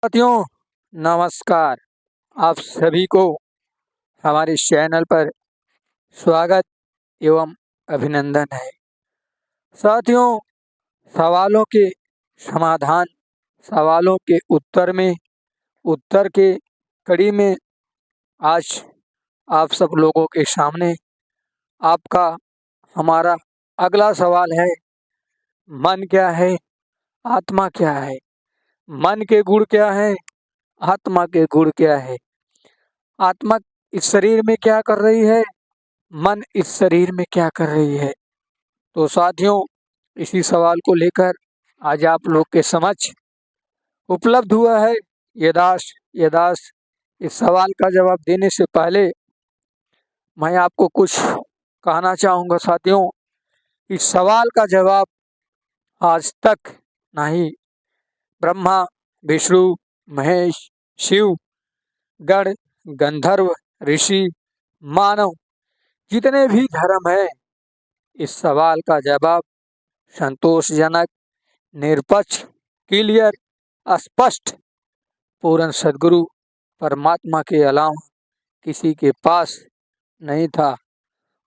साथियों नमस्कार। आप सभी को हमारे इस चैनल पर स्वागत एवं अभिनंदन है। साथियों, सवालों के समाधान, सवालों के उत्तर के कड़ी में आज आप सब लोगों के सामने आपका हमारा अगला सवाल है, मन क्या है, आत्मा क्या है। मन के गुण क्या है, आत्मा के गुण क्या है। आत्मा इस शरीर में क्या कर रही है, मन इस शरीर में क्या कर रही है। तो साथियों, इसी सवाल को लेकर आज आप लोग के समक्ष उपलब्ध हुआ है यदास। इस सवाल का जवाब देने से पहले मैं आपको कुछ कहना चाहूँगा। साथियों, इस सवाल का जवाब आज तक ना ही ब्रह्मा, विष्णु, महेश, शिव, गण, गंधर्व, ऋषि, मानव, जितने भी धर्म है, इस सवाल का जवाब संतोषजनक, निरपक्ष, क्लियर, स्पष्ट पूर्ण सदगुरु परमात्मा के अलावा किसी के पास नहीं था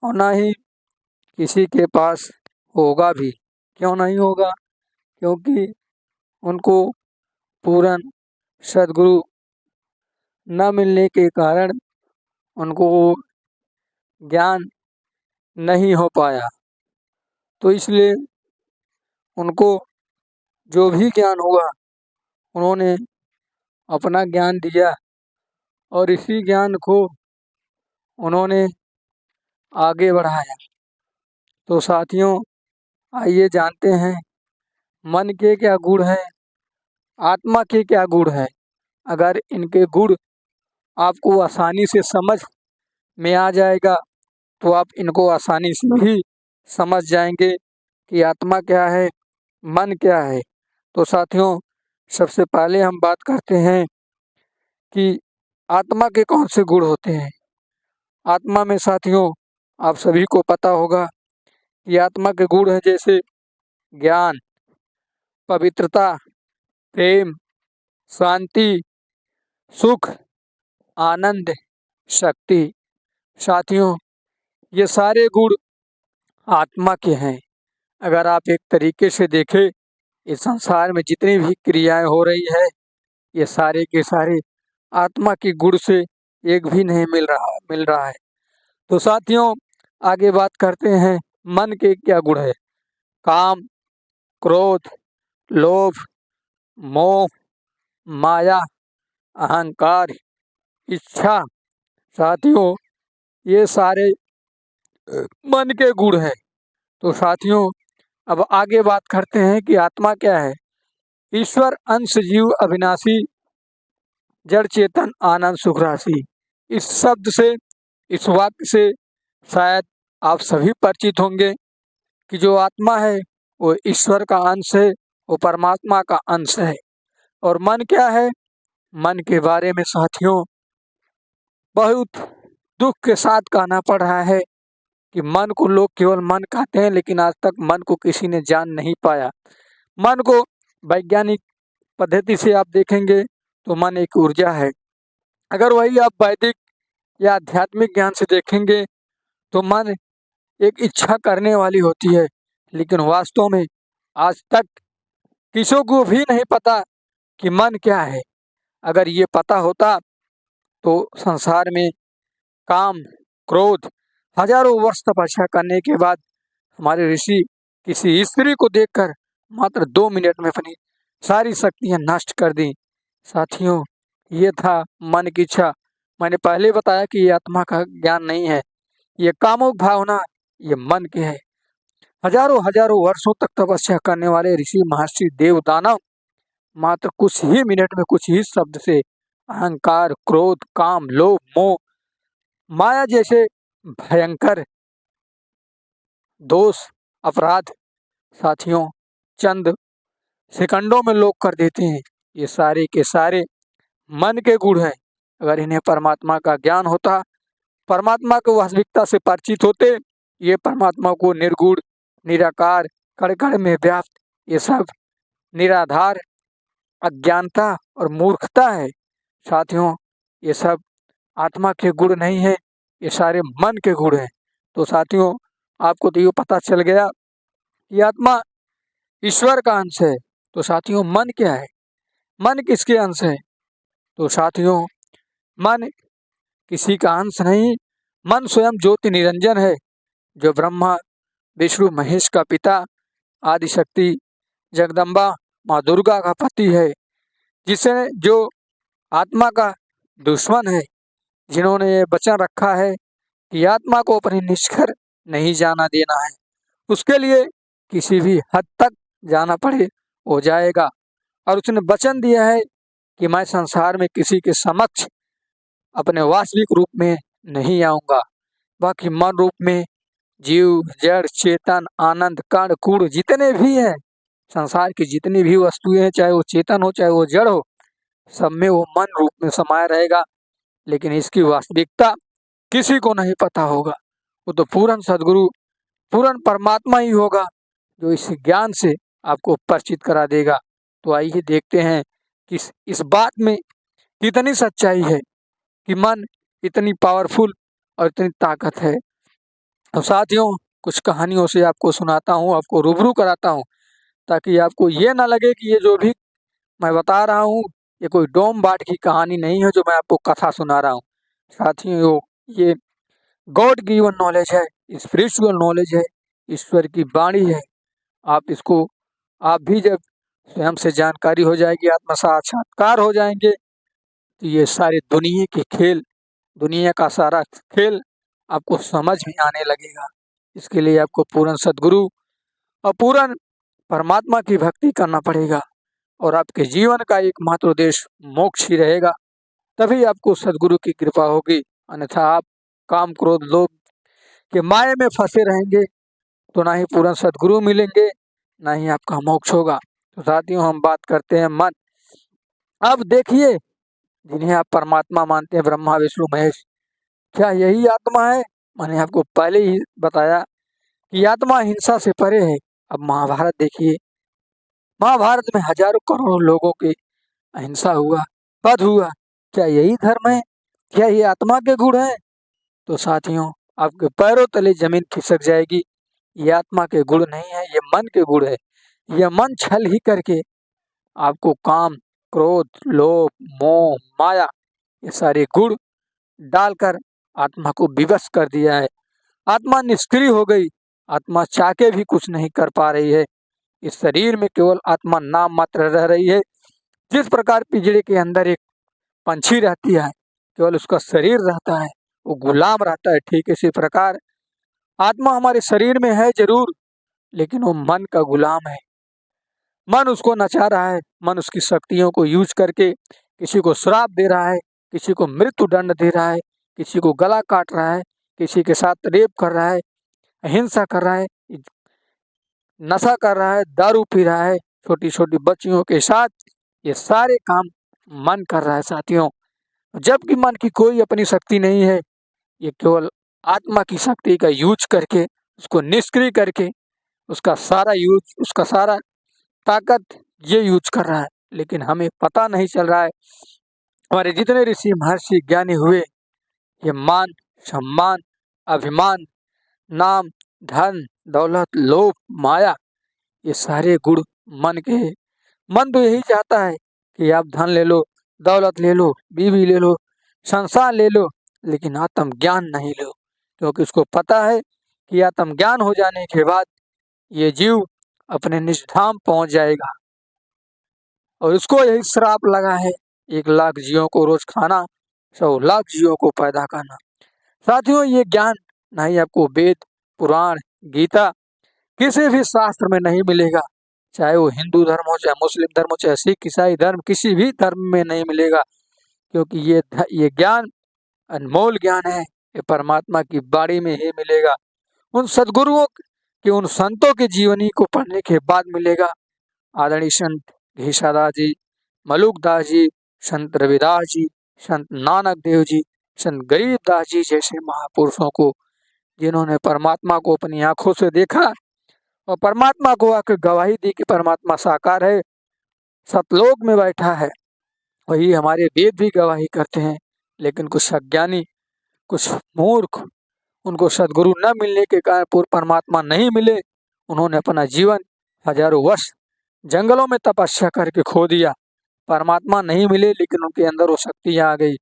और ना ही किसी के पास होगा भी। क्यों नहीं होगा? क्योंकि उनको पूर्ण सदगुरु न मिलने के कारण उनको ज्ञान नहीं हो पाया। तो इसलिए उनको जो भी ज्ञान हुआ, उन्होंने अपना ज्ञान दिया और इसी ज्ञान को उन्होंने आगे बढ़ाया। तो साथियों, आइए जानते हैं मन के क्या गुण है, आत्मा के क्या गुण है। अगर इनके गुण आपको आसानी से समझ में आ जाएगा तो आप इनको आसानी से भी समझ जाएंगे कि आत्मा क्या है, मन क्या है। तो साथियों, सबसे पहले हम बात करते हैं कि आत्मा के कौन से गुण होते हैं। आत्मा में साथियों, आप सभी को पता होगा कि आत्मा के गुण हैं जैसे ज्ञान, पवित्रता, प्रेम, शांति, सुख, आनंद, शक्ति। साथियों, ये सारे गुण आत्मा के हैं। अगर आप एक तरीके से देखें, इस संसार में जितनी भी क्रियाएं हो रही है, ये सारे के सारे आत्मा के गुण से एक भी नहीं मिल रहा है। तो साथियों, आगे बात करते हैं मन के क्या गुण है। काम, क्रोध, लोभ, मोह, माया, अहंकार, इच्छा। साथियों, ये सारे मन के गुण हैं। तो साथियों, अब आगे बात करते हैं कि आत्मा क्या है। ईश्वर अंश जीव अविनाशी, जड़ चेतन आनंद सुख राशि। इस शब्द से, इस वाक्य से शायद आप सभी परिचित होंगे कि जो आत्मा है वो ईश्वर का अंश है, वो परमात्मा का अंश है। और मन क्या है? मन के बारे में साथियों बहुत दुख के साथ कहना पड़ रहा है कि मन को लोग केवल मन कहते हैं, लेकिन आज तक मन को किसी ने जान नहीं पाया। मन को वैज्ञानिक पद्धति से आप देखेंगे तो मन एक ऊर्जा है। अगर वही आप वैदिक या आध्यात्मिक ज्ञान से देखेंगे तो मन एक इच्छा करने वाली होती है। लेकिन वास्तव में आज तक किसी को भी नहीं पता कि मन क्या है। अगर ये पता होता तो संसार में काम, क्रोध हजारों वर्ष तपस्या करने के बाद हमारे ऋषि किसी स्त्री को देखकर मात्र 2 मिनट में अपनी सारी शक्तियां नष्ट कर दी। साथियों, ये था मन की इच्छा। मैंने पहले बताया कि ये आत्मा का ज्ञान नहीं है, ये कामुक भावना ये मन के है। हजारों हजारों वर्षों तक तपस्या करने वाले ऋषि, महर्षि, देव, दानव मात्र कुछ ही मिनट में, कुछ ही शब्द से अहंकार, क्रोध, काम, लोभ, मोह, माया जैसे भयंकर दोष, अपराध साथियों चंद सेकंडों में लोग कर देते हैं। ये सारे के सारे मन के गुण हैं। अगर इन्हें परमात्मा का ज्ञान होता, परमात्मा को वास्तविकता से परिचित होते, ये परमात्मा को निर्गुण, निराकार, कण कण में व्याप्त, ये सब निराधार, अज्ञानता और मूर्खता है। साथियों, ये सब आत्मा के गुण नहीं है, ये सारे मन के गुण हैं। तो साथियों, आपको तो ये पता चल गया कि आत्मा ईश्वर का अंश है। तो साथियों, मन क्या है? मन किसके अंश है? तो साथियों, मन किसी का अंश नहीं, मन स्वयं ज्योति निरंजन है, जो ब्रह्मा विष्णु महेश का पिता, आदिशक्ति जगदम्बा माँ दुर्गा का पति है, जिसे जो आत्मा का दुश्मन है, जिन्होंने ये वचन रखा है कि आत्मा को अपने निष्कर नहीं जाना देना है, उसके लिए किसी भी हद तक जाना पड़े हो जाएगा। और उसने वचन दिया है कि मैं संसार में किसी के समक्ष अपने वास्तविक रूप में नहीं आऊंगा। बाकी मन रूप में जीव जड़ चेतन आनंद कण कूड़ जितने भी हैं, संसार की जितनी भी वस्तुएं हैं, चाहे वो चेतन हो चाहे वो जड़ हो, सब में वो मन रूप में समाया रहेगा। लेकिन इसकी वास्तविकता किसी को नहीं पता होगा। वो तो पूर्ण सदगुरु पूर्ण परमात्मा ही होगा, जो इस ज्ञान से आपको परिचित करा देगा। तो आइए देखते हैं कि इस बात में कितनी सच्चाई है कि मन इतनी पावरफुल और इतनी ताकत है। तो साथियों, कुछ कहानियों से आपको सुनाता हूँ, आपको रूबरू कराता हूँ, ताकि आपको ये ना लगे कि ये जो भी मैं बता रहा हूँ ये कोई डोम बाट की कहानी नहीं है, जो मैं आपको कथा सुना रहा हूँ। साथियों, ये गॉड गिवन नॉलेज है, स्पिरिचुअल नॉलेज है, ईश्वर की वाणी है। आप भी जब स्वयं से जानकारी हो जाएगी, आत्म साक्षात्कार हो जाएंगे, तो ये सारे दुनिया के खेल, दुनिया का सारा खेल आपको समझ में आने लगेगा। इसके लिए आपको पूर्ण सदगुरु और पूर्ण परमात्मा की भक्ति करना पड़ेगा, और आपके जीवन का एकमात्र उद्देश्य मोक्ष ही रहेगा। तभी आपको सदगुरु की कृपा होगी, अन्यथा आप काम क्रोध लोभ के माया में फंसे रहेंगे, तो ना ही पूर्ण सदगुरु मिलेंगे, ना ही आपका मोक्ष होगा। तो साथियों, हम बात करते हैं मन। अब देखिए, जिन्हें आप परमात्मा मानते हैं, ब्रह्मा विष्णु महेश, क्या यही आत्मा है? मैंने आपको पहले ही बताया कि आत्मा हिंसा से परे है। अब महाभारत देखिए, महाभारत में हजारों करोड़ों लोगों की अहिंसा हुआ, वध हुआ। क्या यही धर्म है? क्या ये आत्मा के गुण है? तो साथियों, आपके पैरों तले जमीन खिसक जाएगी। ये आत्मा के गुण नहीं है, ये मन के गुण है। यह मन छल ही करके आपको काम क्रोध लोभ मोह माया ये सारे गुण डालकर आत्मा को विवश कर दिया है। आत्मा निष्क्रिय हो गई, आत्मा चाह के भी कुछ नहीं कर पा रही है। इस शरीर में केवल आत्मा नाम मात्र रह रही है। जिस प्रकार पिंजरे के अंदर एक पंछी रहती है, केवल उसका शरीर रहता है, वो गुलाम रहता है, ठीक इसी प्रकार आत्मा हमारे शरीर में है जरूर, लेकिन वो मन का गुलाम है। मन उसको नचा रहा है, मन उसकी शक्तियों को यूज करके किसी को श्राप दे रहा है, किसी को मृत्यु दंड दे रहा है, किसी को गला काट रहा है, किसी के साथ रेप कर रहा है, हिंसा कर रहा है, नशा कर रहा है, दारू पी रहा है, छोटी छोटी बच्चियों के साथ ये सारे काम मन कर रहा है। साथियों, जबकि मन की कोई अपनी शक्ति नहीं है, ये केवल आत्मा की शक्ति का यूज करके, उसको निष्क्रिय करके, उसका सारा ताकत ये यूज कर रहा है। लेकिन हमें पता नहीं चल रहा है। हमारे जितने ऋषि महर्षि ज्ञानी हुए, ये मान सम्मान अभिमान नाम धन दौलत लोभ माया ये सारे गुण मन के हैं। मन तो यही चाहता है कि आप धन ले लो, दौलत ले लो, बीवी ले लो, संसार ले लो, लेकिन आत्म ज्ञान नहीं लो, क्योंकि उसको पता है कि आत्म ज्ञान हो जाने के बाद ये जीव अपने निज धाम पहुंच जाएगा। और उसको यही श्राप लगा है, 1 लाख जीवों को रोज खाना, 100 लाख जीवों को पैदा करना। साथियों, ये ज्ञान ना ही आपको वेद पुराण गीता किसी भी शास्त्र में नहीं मिलेगा। चाहे वो हिंदू धर्म हो, चाहे मुस्लिम धर्म हो, चाहे सिख ईसाई धर्म, किसी भी धर्म में नहीं मिलेगा, क्योंकि ये ज्ञान अनमोल ज्ञान है। ये परमात्मा की बाड़ी में ही मिलेगा। उन सदगुरुओं के उन संतों के जीवनी को पढ़ने के बाद मिलेगा। आदरणीय संत घीसादास जी, मलुकदास जी, संत रविदास जी, संत नानक देव जी, संत गरीबदास जी जैसे महापुरुषों को, जिन्होंने परमात्मा को अपनी आंखों से देखा और परमात्मा को आकर गवाही दी कि परमात्मा साकार है, सतलोक में बैठा है, वही हमारे वेद भी गवाही करते हैं। लेकिन कुछ अज्ञानी, कुछ मूर्ख, उनको सदगुरु न मिलने के कारण पूर्ण परमात्मा नहीं मिले, उन्होंने अपना जीवन हजारों वर्ष जंगलों में तपस्या करके खो दिया। परमात्मा नहीं मिले, लेकिन उनके अंदर वो शक्तियाँ आ गई।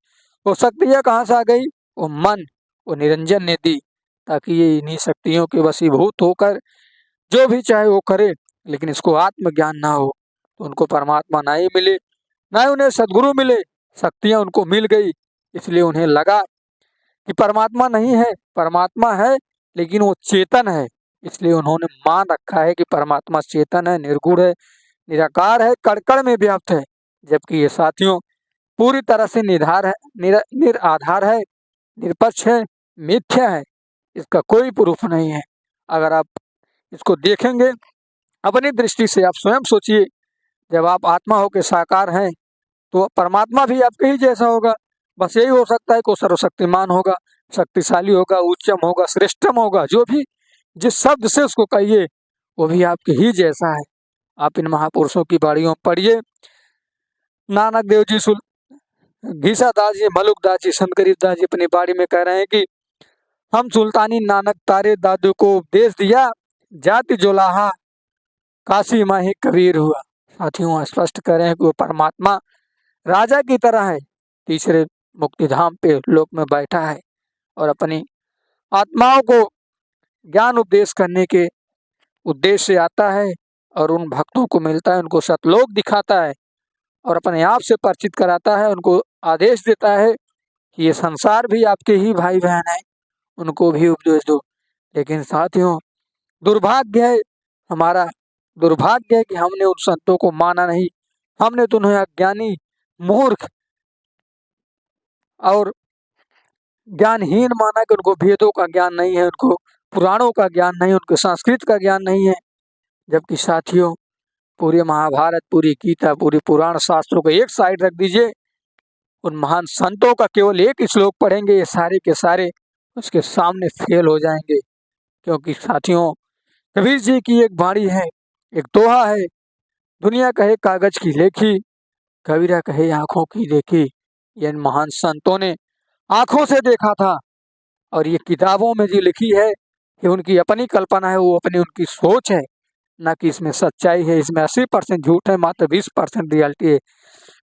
वो शक्तियाँ कहाँ से आ गई? वो मन, वो निरंजन ने दी, ताकि ये इन्हीं शक्तियों के वशीभूत होकर जो भी चाहे वो करे, लेकिन इसको आत्मज्ञान ना हो, तो उनको परमात्मा ना ही मिले, ना ही उन्हें सदगुरु मिले। शक्तियाँ उनको मिल गई, इसलिए उन्हें लगा कि परमात्मा नहीं है। परमात्मा है, लेकिन वो चेतन है, इसलिए उन्होंने मान रखा है कि परमात्मा चेतन है, निर्गुण है, निराकार है, कण-कण में व्याप्त है। जबकि ये साथियों पूरी तरह से निराधार है, निरपेक्ष है, मिथ्या है। इसका कोई प्रूफ नहीं है। अगर आप इसको देखेंगे अपनी दृष्टि से, आप स्वयं सोचिए, जब आप आत्मा होकर साकार हैं, तो परमात्मा भी आपके ही जैसा होगा। बस यही हो सकता है कि वो सर्वशक्तिमान होगा, शक्तिशाली होगा, उच्चम होगा, श्रेष्ठम होगा, जो भी जिस शब्द से उसको कहिए, वो भी आपके ही जैसा है। आप इन महापुरुषों की बाणियों पढ़िए। नानक देव जी, घीसादास जी, मलुकदास जी, संत गरीबदास जी अपनी बाड़ी में कह रहे हैं कि हम सुल्तानी नानक तारे दादू को उपदेश दिया, जाति जोलाहा काशी माही कबीर हुआ। साथियों स्पष्ट कह रहे हैं कि वो परमात्मा राजा की तरह है, तीसरे मुक्तिधाम पे लोक में बैठा है और अपनी आत्माओं को ज्ञान उपदेश करने के उद्देश्य से आता है और उन भक्तों को मिलता है, उनको सतलोक दिखाता है और अपने आप से परिचित कराता है। उनको आदेश देता है कि ये संसार भी आपके ही भाई बहन है, उनको भी उपदेश दो। लेकिन साथियों दुर्भाग्य है, हमारा दुर्भाग्य है कि हमने उन संतों को माना नहीं। हमने तो उन्हें अज्ञानी, मूर्ख और ज्ञानहीन माना कि उनको वेदों का ज्ञान नहीं है, उनको पुराणों का ज्ञान नहीं, उनको संस्कृत का ज्ञान नहीं है। जबकि साथियों पूरे महाभारत, पूरी गीता, पूरी पुराण शास्त्रों को एक साइड रख दीजिए, उन महान संतों का केवल एक श्लोक पढ़ेंगे, ये सारे के सारे उसके सामने फेल हो जाएंगे। क्योंकि साथियों कबीर जी की एक वाणी है, एक दोहा है, दुनिया कहे कागज की लेखी, कबीरा कहे आंखों की देखी। ये महान संतों ने आंखों से देखा था और ये किताबों में जो लिखी है कि उनकी अपनी कल्पना है, वो अपनी उनकी सोच है, ना कि इसमें सच्चाई है। इसमें 80% झूठ है, मात्र 20% रियलिटी है।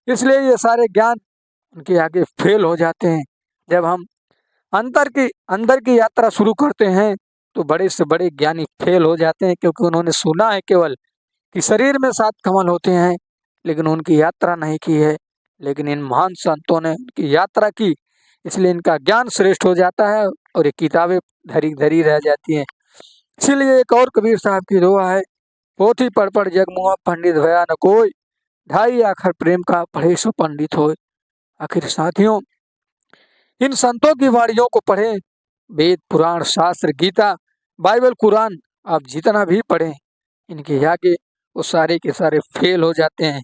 इसलिए ये सारे ज्ञान उनके आगे फेल हो जाते हैं। जब हम अंदर की यात्रा शुरू करते हैं तो बड़े से बड़े ज्ञानी फेल हो जाते हैं, क्योंकि उन्होंने सुना है केवल कि शरीर में 7 कमल होते हैं, लेकिन उनकी यात्रा नहीं की है। लेकिन इन महान संतों ने उनकी यात्रा की, इसलिए इनका ज्ञान श्रेष्ठ हो जाता है और ये किताबें धरी धरी रह जाती हैं। इसीलिए एक और कबीर साहब की दोहा है, पोथी पढ़ पढ़ जगमुआ पंडित भया न कोई, ढाई आखर प्रेम का पढ़े सो पंडित होए। आखिर साथियों इन संतों की वाणियों को पढ़ें, वेद, पुराण, शास्त्र, गीता, बाइबल, कुरान, आप जितना भी पढ़ें, इनके आगे वो सारे के सारे फेल हो जाते हैं,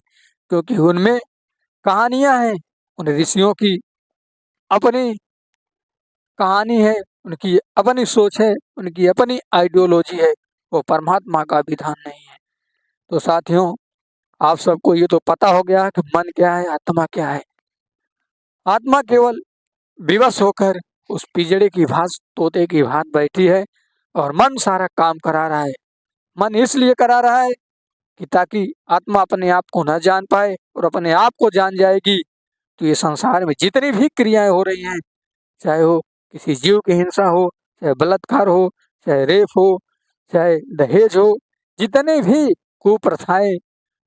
क्योंकि उनमें कहानियां हैं, उन ऋषियों की अपनी कहानी है, उनकी अपनी सोच है, उनकी अपनी आइडियोलॉजी है, वो परमात्मा का विधान नहीं है। तो साथियों आप सबको ये तो पता हो गया कि मन क्या है, आत्मा क्या है। आत्मा केवल विवश होकर उस पिंजड़े की भांति, तोते की भांति बैठी है और मन सारा काम करा रहा है। मन इसलिए करा रहा है कि ताकि आत्मा अपने आप को न जान पाए, और अपने आप को जान जाएगी तो ये संसार में जितनी भी क्रियाएं हो रही हैं, चाहे वो किसी जीव की हिंसा हो, चाहे बलात्कार हो, चाहे रेप हो, चाहे दहेज हो, जितने भी कुप्रथाएं,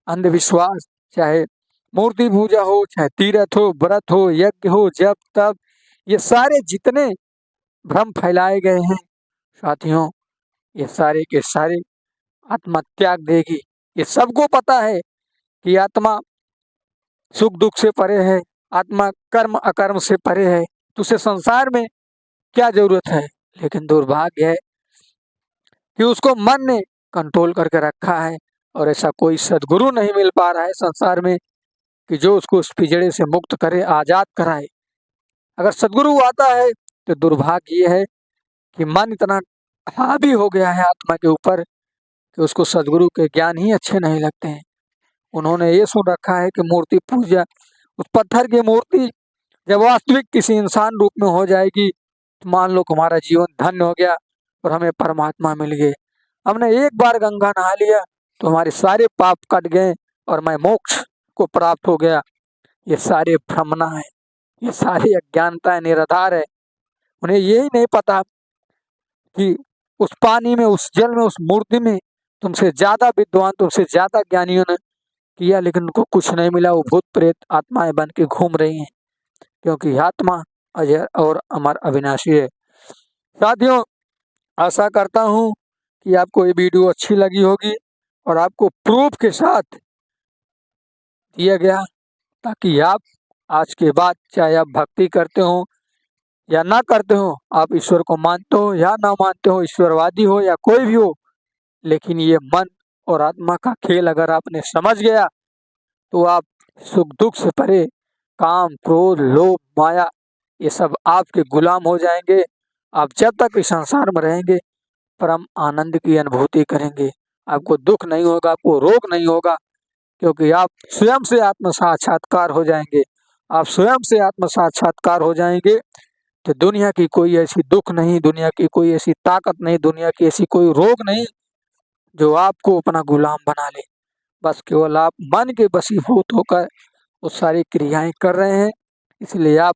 अंधविश्वास, चाहे मूर्ति पूजा हो, चाहे तीर्थ हो, व्रत हो, यज्ञ हो, जप तप, ये सारे जितने भ्रम फैलाए गए हैं साथियों, ये सारे के सारे आत्मा त्याग देगी। ये सबको पता है कि आत्मा सुख दुख से परे है, आत्मा कर्म अकर्म से परे है, तो उसे संसार में क्या जरूरत है। लेकिन दुर्भाग्य है कि उसको मन ने कंट्रोल करके रखा है, और ऐसा कोई सदगुरु नहीं मिल पा रहा है संसार में कि जो उसको उस पिंजड़े से मुक्त करे, आजाद कराए। अगर सदगुरु आता है तो दुर्भाग्य ये है कि मन इतना हावी हो गया है आत्मा के ऊपर कि उसको सदगुरु के ज्ञान ही अच्छे नहीं लगते हैं। उन्होंने ये सुन रखा है कि मूर्ति पूजा उस पत्थर की मूर्ति जब वास्तविक किसी इंसान रूप में हो जाएगी तो मान लो कि हमारा जीवन धन्य हो गया और हमें परमात्मा मिल गए। हमने एक बार गंगा नहा लिया तो हमारे सारे पाप कट गए और मैं मोक्ष को प्राप्त हो गया। ये सारे भ्रमना है, ये सारी अज्ञानता निराधार है। उन्हें यही नहीं पता कि उस पानी में, उस जल में, उस मूर्ति में तुमसे ज्यादा विद्वान, तुमसे ज्यादा ज्ञानियों ने किया, लेकिन उनको कुछ नहीं मिला। वो भूत प्रेत आत्माएं बन के घूम रही हैं, क्योंकि आत्मा अजय और अमर अविनाशी है। साथियों, आशा करता हूँ कि आपको ये वीडियो अच्छी लगी होगी और आपको प्रूफ के साथ दिया गया, ताकि आप आज के बाद, चाहे आप भक्ति करते हो या ना करते हो, आप ईश्वर को मानते हो या ना मानते हो, ईश्वरवादी हो या कोई भी हो, लेकिन ये मन और आत्मा का खेल अगर आपने समझ गया तो आप सुख दुख से परे, काम क्रोध लोभ माया, ये सब आपके गुलाम हो जाएंगे। आप जब तक इस संसार में रहेंगे परम आनंद की अनुभूति करेंगे। आपको दुख नहीं होगा, आपको रोग नहीं होगा, क्योंकि आप स्वयं से आत्म साक्षात्कार हो जाएंगे। आप स्वयं से आत्म साक्षात्कार हो जाएंगे तो दुनिया की कोई ऐसी दुख नहीं, दुनिया की कोई ऐसी ताकत नहीं, दुनिया की ऐसी कोई रोग नहीं जो आपको अपना गुलाम बना ले। बस केवल आप मन के वशीभूत होकर वो सारी क्रियाएं कर रहे हैं, इसलिए आप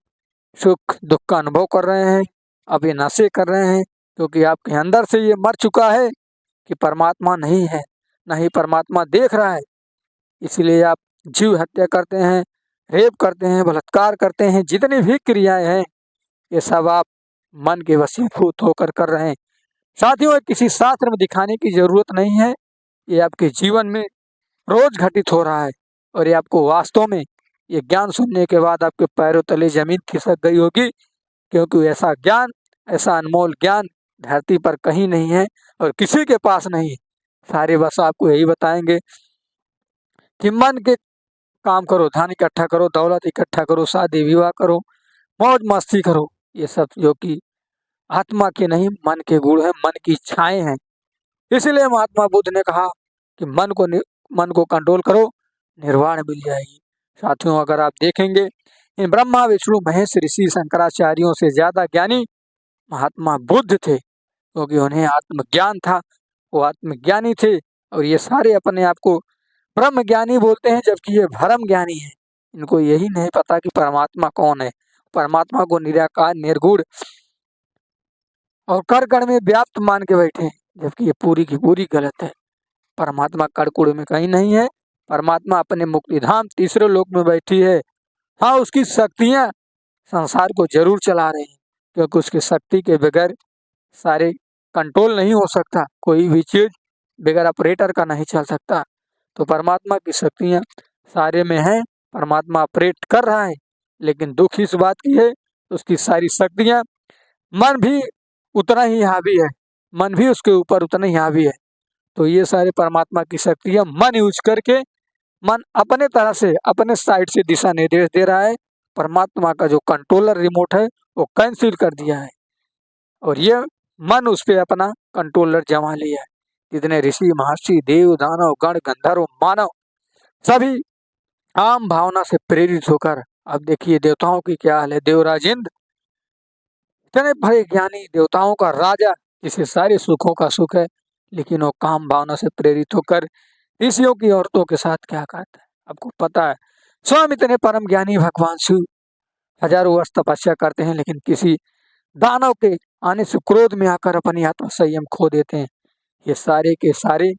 सुख दुख का अनुभव कर रहे हैं, अब ये नशे कर रहे हैं, क्योंकि आपके अंदर से ये मर चुका है कि परमात्मा नहीं है, ना ही परमात्मा देख रहा है। इसलिए आप जीव हत्या करते हैं, रेप करते हैं, बलात्कार करते हैं, जितनी भी क्रियाएं हैं ये सब आप मन के वशीभूत होकर कर रहे हैं। साथियों, ये किसी शास्त्र में दिखाने की जरूरत नहीं है, ये आपके जीवन में रोज घटित हो रहा है और ये आपको वास्तव में, ये ज्ञान सुनने के बाद आपके पैरों तले जमीन खिसक गई होगी, क्योंकि ऐसा ज्ञान, ऐसा अनमोल ज्ञान धरती पर कहीं नहीं है और किसी के पास नहीं है। सारे बस आपको यही बताएंगे कि मन के काम करो, धन इकट्ठा करो, दौलत इकट्ठा करो, शादी विवाह करो, मौज मस्ती करो, ये सब जो कि आत्मा के नहीं मन के गुण है, मन की इच्छाएं हैं। इसलिए महात्मा बुद्ध ने कहा कि मन को कंट्रोल करो, निर्वाण मिल जाएगी। साथियों, अगर आप देखेंगे इन ब्रह्मा विष्णु महेश ऋषि शंकराचार्यों से ज्यादा ज्ञानी महात्मा बुद्ध थे, क्योंकि उन्हें आत्मज्ञान था, वो आत्मज्ञानी थे। और ये सारे अपने आप को ब्रह्म ज्ञानी बोलते हैं, जबकि ये भरम ज्ञानी है। इनको यही नहीं पता कि परमात्मा कौन है। परमात्मा को निराकार, निर्गुण और कण कण में व्याप्त मान के बैठे हैं, जबकि ये पूरी की पूरी गलत है। परमात्मा कड़कुड़ में कहीं नहीं है। परमात्मा अपने मुक्तिधाम तीसरे लोक में बैठी है। हाँ, उसकी शक्तियां संसार को जरूर चला रही हैं, क्योंकि उसकी शक्ति के बगैर सारे कंट्रोल नहीं हो सकता। कोई भी चीज बगैर ऑपरेटर का नहीं चल सकता। तो परमात्मा की शक्तियां सारे में है, परमात्मा ऑपरेट कर रहा है। लेकिन दुख इस बात की है, उसकी सारी शक्तियां, मन भी उतना ही हावी है, मन भी उसके ऊपर उतना ही हावी है। तो ये सारे परमात्मा की शक्तियां मन यूज करके, मन अपने तरह से, अपने साइड से दिशा निर्देश दे रहा है। परमात्मा का जो कंट्रोलर रिमोट है वो कैंसिल कर दिया है और ये मन उस पर अपना कंट्रोलर जमा लिया है। जितने ऋषि महर्षि देव दानव गण गंधर्व मानव सभी आम भावना से प्रेरित होकर, अब देखिए देवताओं की क्या हाल है। देवराज इंद्र, इतने बड़े ज्ञानी, देवताओं का राजा, जिसे सारे सुखों का सुख है, लेकिन वो काम भावना से प्रेरित होकर ऋषियों की औरतों के साथ क्या करता है आपको पता है। स्वयं इतने परम ज्ञानी भगवान शिव हजारों वर्ष तपस्या करते हैं, लेकिन किसी दानव के आने से क्रोध में आकर अपनी आत्म संयम खो देते हैं। ये सारे के सारे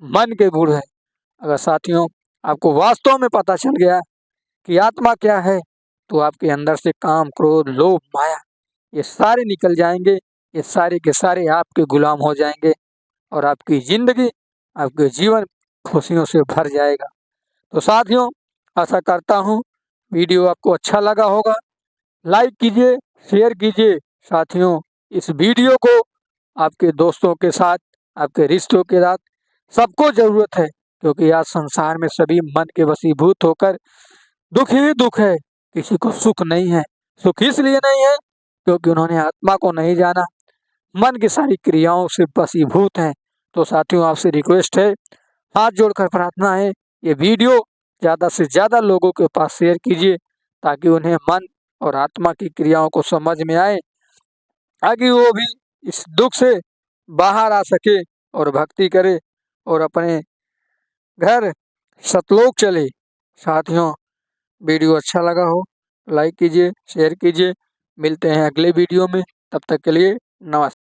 मन के गुण है। अगर साथियों आपको वास्तव में पता चल गया कि आत्मा क्या है, तो आपके अंदर से काम क्रोध लोभ माया ये सारे निकल जाएंगे। ये सारे के सारे आपके गुलाम हो जाएंगे और आपकी जिंदगी, आपके जीवन खुशियों से भर जाएगा। तो साथियों, आशा करता हूँ वीडियो आपको अच्छा लगा होगा। लाइक कीजिए, शेयर कीजिए। साथियों, इस वीडियो को आपके दोस्तों के साथ, आपके रिश्तों के साथ, सबको जरूरत है, क्योंकि आज संसार में सभी मन के वशीभूत होकर दुख ही दुख है, किसी को सुख नहीं है। सुख इसलिए नहीं है क्योंकि उन्होंने आत्मा को नहीं जाना, मन की सारी क्रियाओं से वशीभूत हैं। तो साथियों, आपसे रिक्वेस्ट है, हाथ जोड़कर प्रार्थना है, ये वीडियो ज़्यादा से ज़्यादा लोगों के पास शेयर कीजिए ताकि उन्हें मन और आत्मा की क्रियाओं को समझ में आए, ताकि वो भी इस दुख से बाहर आ सके और भक्ति करे और अपने घर सतलोक चले। साथियों, वीडियो अच्छा लगा हो लाइक कीजिए, शेयर कीजिए। मिलते हैं अगले वीडियो में, तब तक के लिए नमस्कार।